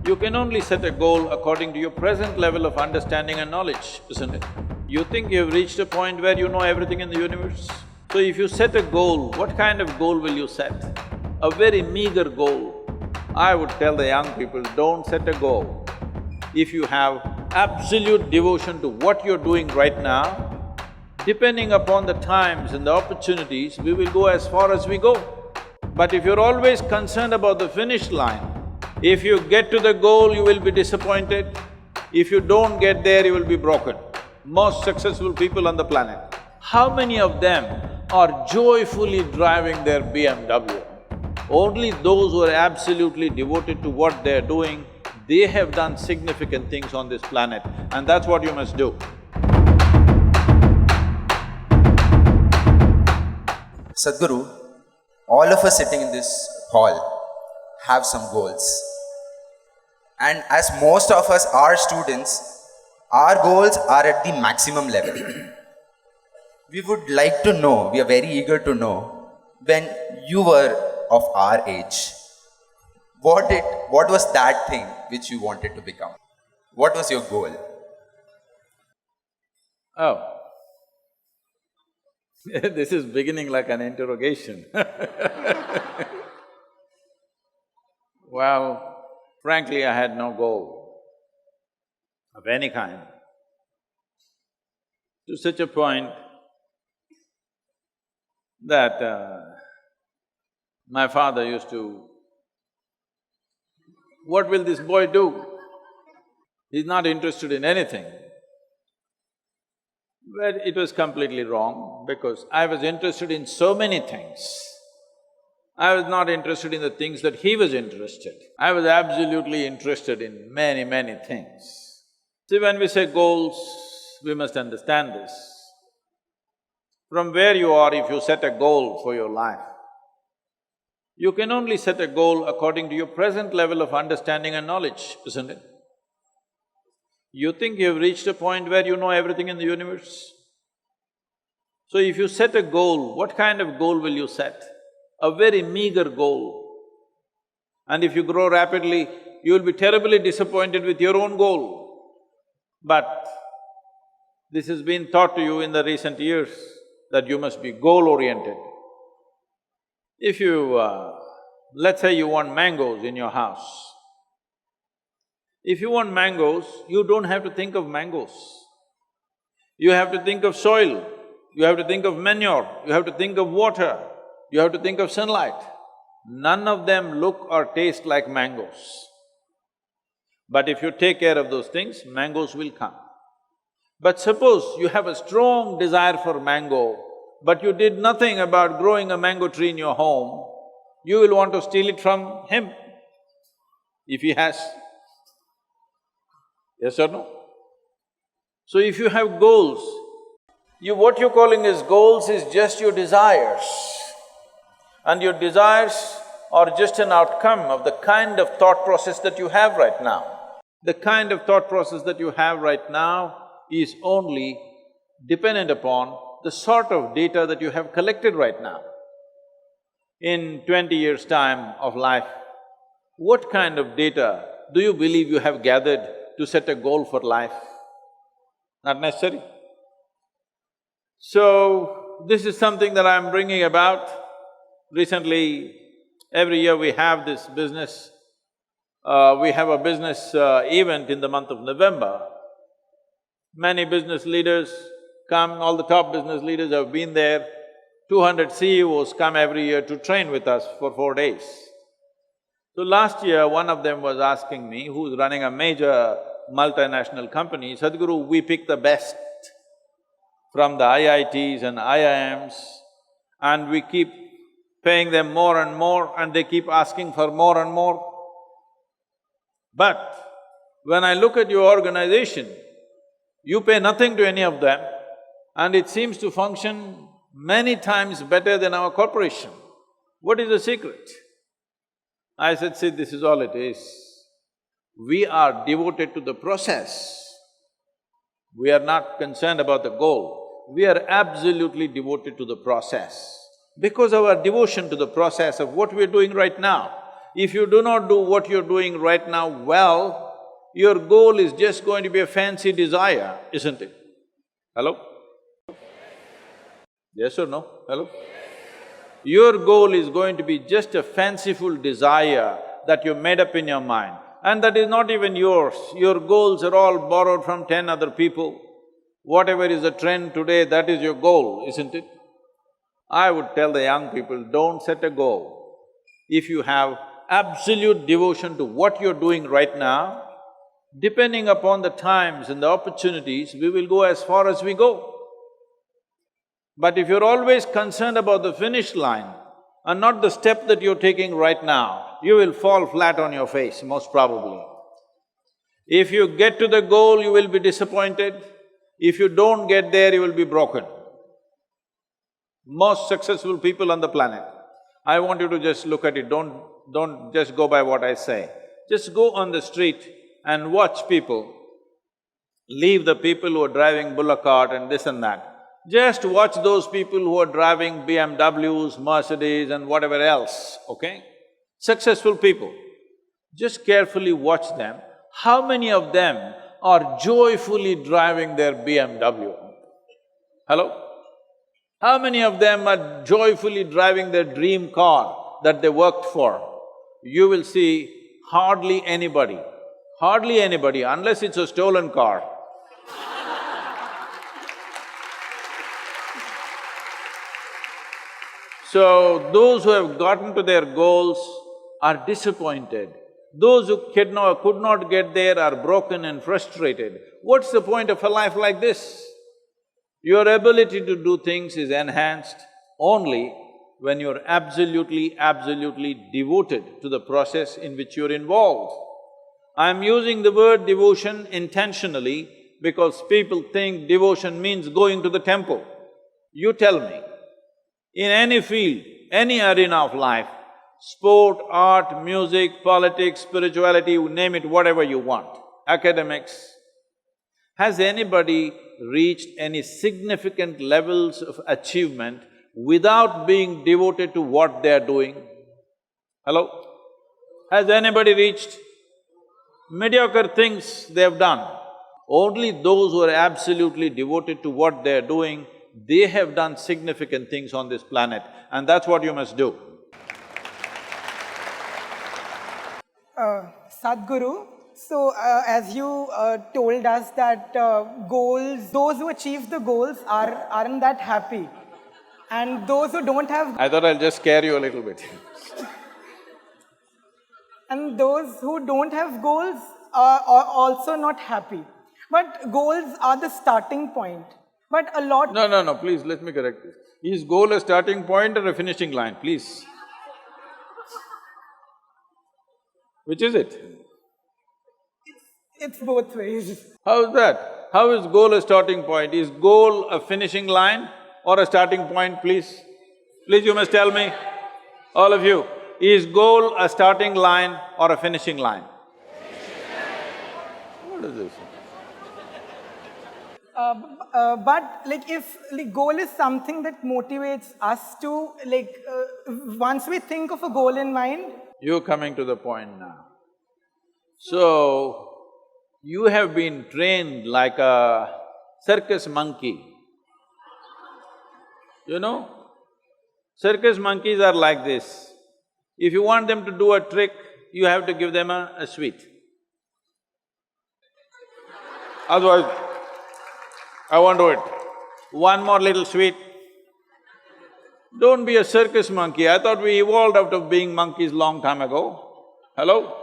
You can only set a goal according to your present level of understanding and knowledge, isn't it? You think you've reached a point where you know everything in the universe? So if you set a goal, what kind of goal will you set? A very meager goal. I would tell the young people, don't set a goal. If you have absolute devotion to what you're doing right now, depending upon the times and the opportunities, we will go as far as we go. But if you're always concerned about the finish line, if you get to the goal, you will be disappointed. If you don't get there, you will be broken. Most successful people on the planet, how many of them are joyfully driving their BMW? Only those who are absolutely devoted to what they're doing, they have done significant things on this planet, and that's what you must do. Sadhguru, all of us sitting in this hall have some goals. And as most of us are students, our goals are at the maximum level. We would like to know, we are very eager to know, when you were of our age, what was that thing which you wanted to become? What was your goal? Oh. This is beginning like an interrogation. Well, frankly, I had no goal of any kind. To such a point that my father used to, what will this boy do? He's not interested in anything. But it was completely wrong because I was interested in so many things. I was not interested in the things that he was interested. I was absolutely interested in many, many things. See, when we say goals, we must understand this. From where you are, if you set a goal for your life, you can only set a goal according to your present level of understanding and knowledge, isn't it? You think you've reached a point where you know everything in the universe? So if you set a goal, what kind of goal will you set? A very meager goal. And if you grow rapidly, you will be terribly disappointed with your own goal. But this has been taught to you in the recent years that you must be goal-oriented. If you… let's say you want mangoes in your house. If you want mangoes, you don't have to think of mangoes. You have to think of soil, you have to think of manure, you have to think of water, you have to think of sunlight. None of them look or taste like mangoes. But if you take care of those things, mangoes will come. But suppose you have a strong desire for mango, but you did nothing about growing a mango tree in your home, you will want to steal it from him, if he has. Yes or no? So if you have goals, what you're calling as goals is just your desires. And your desires are just an outcome of the kind of thought process that you have right now. The kind of thought process that you have right now is only dependent upon the sort of data that you have collected right now. In 20 years' time of life, what kind of data do you believe you have gathered to set a goal for life? Not necessary. So, this is something that I'm bringing about. Recently, every year we have this business, we have a business event in the month of November. Many business leaders come, all the top business leaders have been there. 200 CEOs come every year to train with us for 4 days. So last year, one of them was asking me, who's running a major multinational company, Sadhguru, we pick the best from the IITs and IIMs and we keep paying them more and they keep asking for more and more. But when I look at your organization, you pay nothing to any of them and it seems to function many times better than our corporation. What is the secret? I said, see, this is all it is. We are devoted to the process. We are not concerned about the goal. We are absolutely devoted to the process. Because of our devotion to the process of what we are doing right now, if you do not do what you're doing right now well, your goal is just going to be a fancy desire, isn't it? Hello? Yes or no? Hello? Your goal is going to be just a fanciful desire that you made up in your mind, and that is not even yours. Your goals are all borrowed from 10 other people. Whatever is the trend today, that is your goal, isn't it? I would tell the young people, don't set a goal. If you have absolute devotion to what you're doing right now, depending upon the times and the opportunities, we will go as far as we go. But if you're always concerned about the finish line and not the step that you're taking right now, you will fall flat on your face, most probably. If you get to the goal, you will be disappointed. If you don't get there, you will be broken. Most successful people on the planet, I want you to just look at it, don't just go by what I say. Just go on the street and watch people. Leave the people who are driving bullock cart and this and that. Just watch those people who are driving BMWs, Mercedes and whatever else, okay? Successful people. Just carefully watch them. How many of them are joyfully driving their BMW? Hello? How many of them are joyfully driving their dream car that they worked for? You will see hardly anybody. Hardly anybody, unless it's a stolen car. So, those who have gotten to their goals are disappointed. Those who could not get there are broken and frustrated. What's the point of a life like this? Your ability to do things is enhanced only when you're absolutely devoted to the process in which you're involved. I'm using the word devotion intentionally because people think devotion means going to the temple. You tell me, in any field, any arena of life, sport, art, music, politics, spirituality, you name it, whatever you want, academics, has anybody reached any significant levels of achievement without being devoted to what they're doing? Hello? Has anybody reached? Mediocre things they have done. Only those who are absolutely devoted to what they're doing, they have done significant things on this planet, and that's what you must do. Sadhguru, so as you told us that goals, those who achieve the goals aren't that happy, and those who don't have… I thought I'll just scare you a little bit. And those who don't have goals are also not happy. But goals are the starting point. But a lot… No, please, let me correct this. Is goal a starting point or a finishing line, please? Which is it? It's both ways. How is that? How is goal a starting point? Is goal a finishing line or a starting point, please? Please, you must tell me, all of you, is goal a starting line or a finishing line? What is this? But like if goal is something that motivates us to once we think of a goal in mind… You're coming to the point now. So, you have been trained like a circus monkey. You know? Circus monkeys are like this. If you want them to do a trick, you have to give them a sweet. Otherwise, I won't do it. One more little sweet. Don't be a circus monkey. I thought we evolved out of being monkeys long time ago. Hello?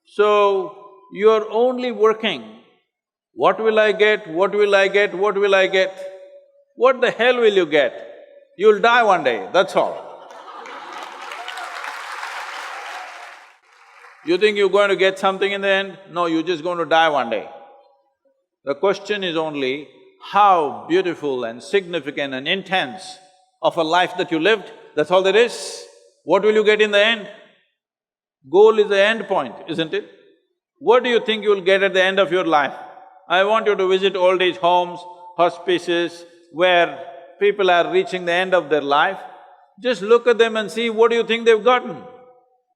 So, you're only working. What will I get? What will I get? What will I get? What the hell will you get? You'll die one day, that's all. You think you're going to get something in the end? No, you're just going to die one day. The question is only how beautiful and significant and intense of a life that you lived, that's all there is. What will you get in the end? Goal is the end point, isn't it? What do you think you'll get at the end of your life? I want you to visit old age homes, hospices, where people are reaching the end of their life. Just look at them and see what do you think they've gotten?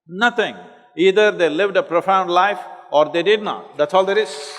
Nothing. Either they lived a profound life or they did not, that's all there is.